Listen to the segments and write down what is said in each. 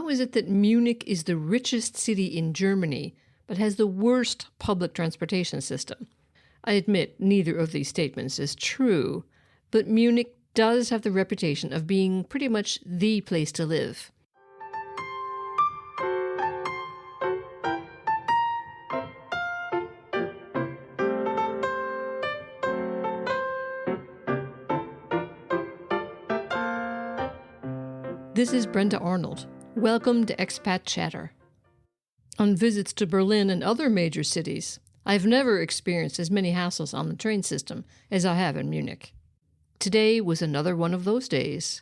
How is it that Munich is the richest city in Germany, but has the worst public transportation system? I admit neither of these statements is true, but Munich does have the reputation of being pretty much the place to live. This is Brenda Arnold. Welcome to Expat Chatter. On visits to Berlin and other major cities, I've never experienced as many hassles on the train system as I have in Munich. Today was another one of those days.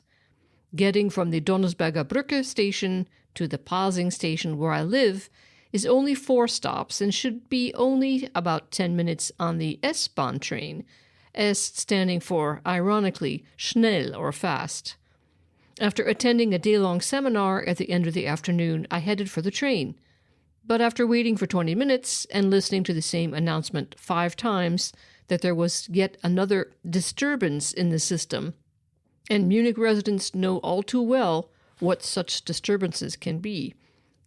Getting from the Donnersberger Brücke station to the Pasing station where I live is only 4 stops and should be only about 10 minutes on the S-Bahn train, S standing for, ironically, schnell or fast. After attending a day-long seminar at the end of the afternoon, I headed for the train. But after waiting for 20 minutes and listening to the same announcement 5 times that there was yet another disturbance in the system, and Munich residents know all too well what such disturbances can be.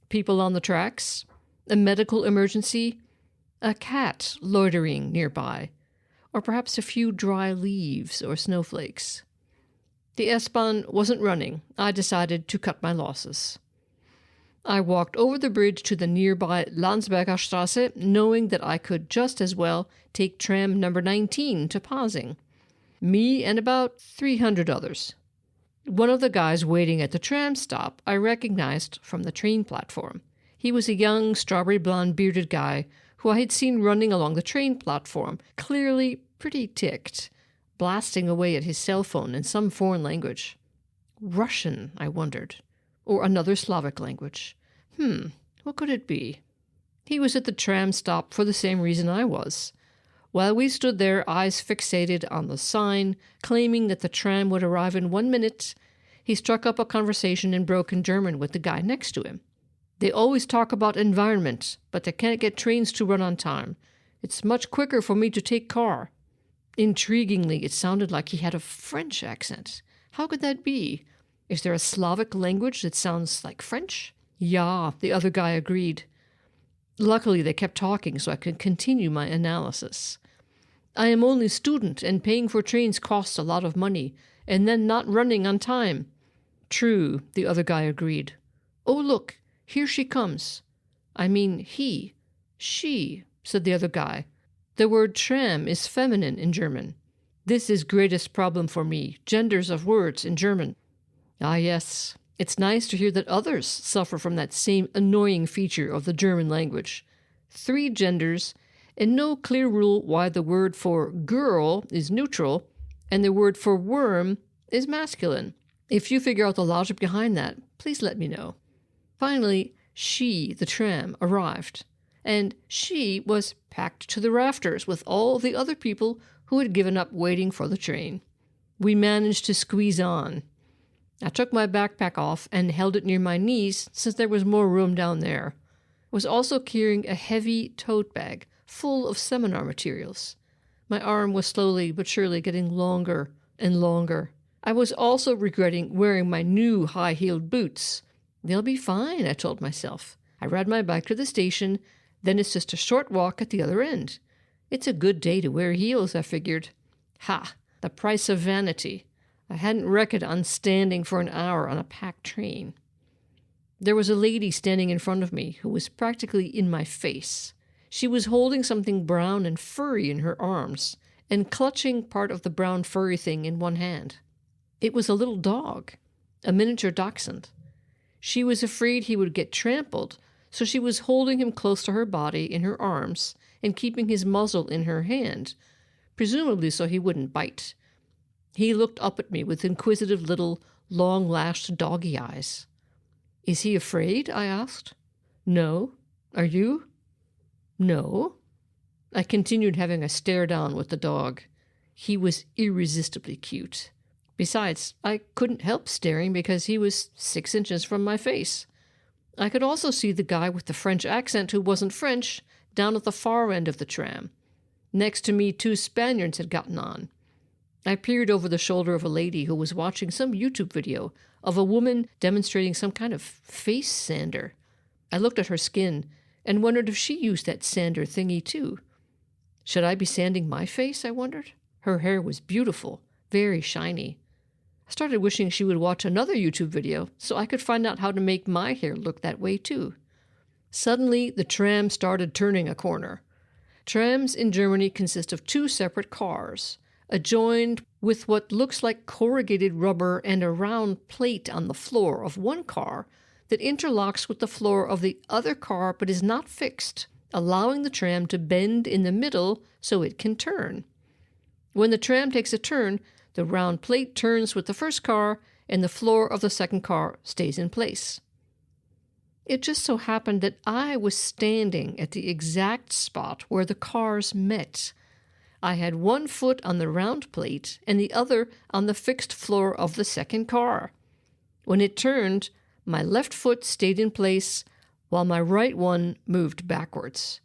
People on the tracks, a medical emergency, a cat loitering nearby, or perhaps a few dry leaves or snowflakes. The S-Bahn wasn't running. I decided to cut my losses. I walked over the bridge to the nearby Landsberger Straße, knowing that I could just as well take tram number 19 to Pasing. Me and about 300 others. One of the guys waiting at the tram stop I recognized from the train platform. He was a young, strawberry blonde bearded guy who I had seen running along the train platform, clearly pretty ticked, blasting away at his cell phone in some foreign language. Russian, I wondered. Or another Slavic language. What could it be? He was at the tram stop for the same reason I was. While we stood there, eyes fixated on the sign, claiming that the tram would arrive in 1 minute, he struck up a conversation in broken German with the guy next to him. They always talk about environment, but they can't get trains to run on time. It's much quicker for me to take car. Intriguingly, it sounded like he had a French accent. How could that be? Is there a Slavic language that sounds like French? Yeah, the other guy agreed. Luckily, they kept talking so I could continue my analysis. I am only a student, and paying for trains costs a lot of money, and then not running on time. True, the other guy agreed. Oh, look, here she comes. I mean, he. She, said the other guy. The word tram is feminine in German. This is greatest problem for me, genders of words in German. Ah, yes, it's nice to hear that others suffer from that same annoying feature of the German language. 3 genders, and no clear rule why the word for girl is neutral and the word for worm is masculine. If you figure out the logic behind that, please let me know. Finally, she, the tram, arrived. And she was packed to the rafters with all the other people who had given up waiting for the train. We managed to squeeze on. I took my backpack off and held it near my knees since there was more room down there. I was also carrying a heavy tote bag full of seminar materials. My arm was slowly but surely getting longer and longer. I was also regretting wearing my new high-heeled boots. They'll be fine, I told myself. I rode my bike to the station. Then it's just a short walk at the other end. It's a good day to wear heels, I figured. Ha! The price of vanity. I hadn't reckoned on standing for an hour on a packed train. There was a lady standing in front of me who was practically in my face. She was holding something brown and furry in her arms and clutching part of the brown furry thing in one hand. It was a little dog, a miniature dachshund. She was afraid he would get trampled, so she was holding him close to her body in her arms and keeping his muzzle in her hand, presumably so he wouldn't bite. He looked up at me with inquisitive little, long-lashed doggy eyes. Is he afraid? I asked. No. Are you? No. I continued having a stare down with the dog. He was irresistibly cute. Besides, I couldn't help staring because he was 6 inches from my face. I could also see the guy with the French accent who wasn't French down at the far end of the tram. Next to me, 2 Spaniards had gotten on. I peered over the shoulder of a lady who was watching some YouTube video of a woman demonstrating some kind of face sander. I looked at her skin and wondered if she used that sander thingy too. Should I be sanding my face, I wondered? Her hair was beautiful, very shiny. I started wishing she would watch another YouTube video so I could find out how to make my hair look that way too. Suddenly, the tram started turning a corner. Trams in Germany consist of two separate cars, adjoined with what looks like corrugated rubber and a round plate on the floor of one car that interlocks with the floor of the other car but is not fixed, allowing the tram to bend in the middle so it can turn. When the tram takes a turn, the round plate turns with the first car and the floor of the second car stays in place. It just so happened that I was standing at the exact spot where the cars met. I had one foot on the round plate and the other on the fixed floor of the second car. When it turned, my left foot stayed in place while my right one moved backwards.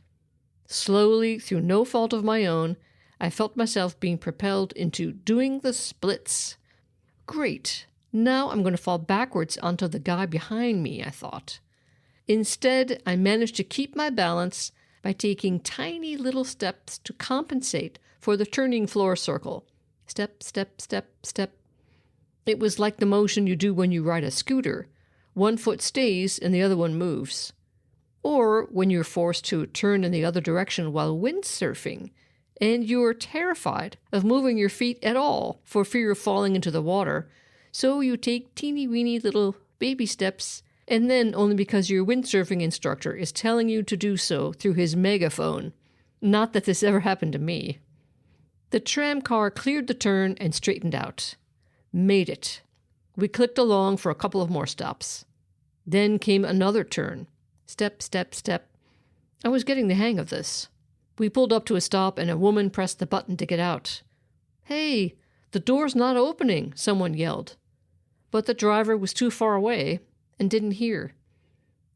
Slowly, through no fault of my own, I felt myself being propelled into doing the splits. Great, now I'm going to fall backwards onto the guy behind me, I thought. Instead, I managed to keep my balance by taking tiny little steps to compensate for the turning floor circle. Step, step, step, step. It was like the motion you do when you ride a scooter. One foot stays and the other one moves. Or when you're forced to turn in the other direction while windsurfing, and you're terrified of moving your feet at all for fear of falling into the water, so you take teeny-weeny little baby steps, and then only because your windsurfing instructor is telling you to do so through his megaphone. Not that this ever happened to me. The tram car cleared the turn and straightened out. Made it. We clicked along for a couple of more stops. Then came another turn. Step, step, step. I was getting the hang of this. We pulled up to a stop and a woman pressed the button to get out. "Hey, the door's not opening," someone yelled. But the driver was too far away and didn't hear.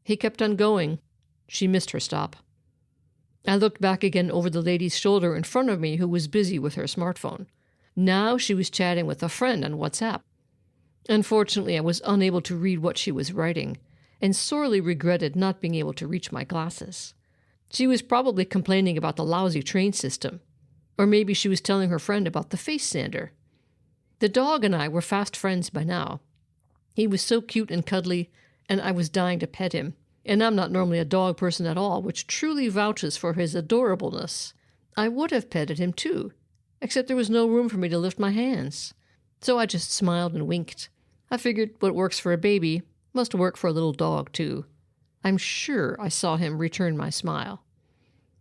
He kept on going. She missed her stop. I looked back again over the lady's shoulder in front of me who was busy with her smartphone. Now she was chatting with a friend on WhatsApp. Unfortunately, I was unable to read what she was writing, and sorely regretted not being able to reach my glasses. She was probably complaining about the lousy train system, or maybe she was telling her friend about the face sander. The dog and I were fast friends by now. He was so cute and cuddly, and I was dying to pet him, and I'm not normally a dog person at all, which truly vouches for his adorableness. I would have petted him too, except there was no room for me to lift my hands. So I just smiled and winked. I figured what works for a baby must work for a little dog too. I'm sure I saw him return my smile.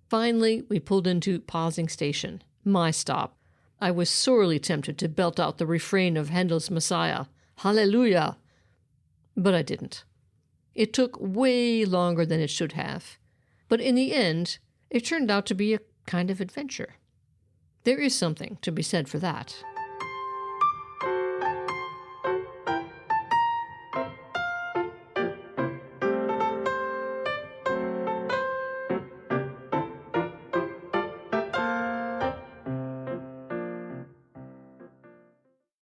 Finally, we pulled into Pausing Station, my stop. I was sorely tempted to belt out the refrain of Handel's Messiah, Hallelujah! But I didn't. It took way longer than it should have. But in the end, it turned out to be a kind of adventure. There is something to be said for that.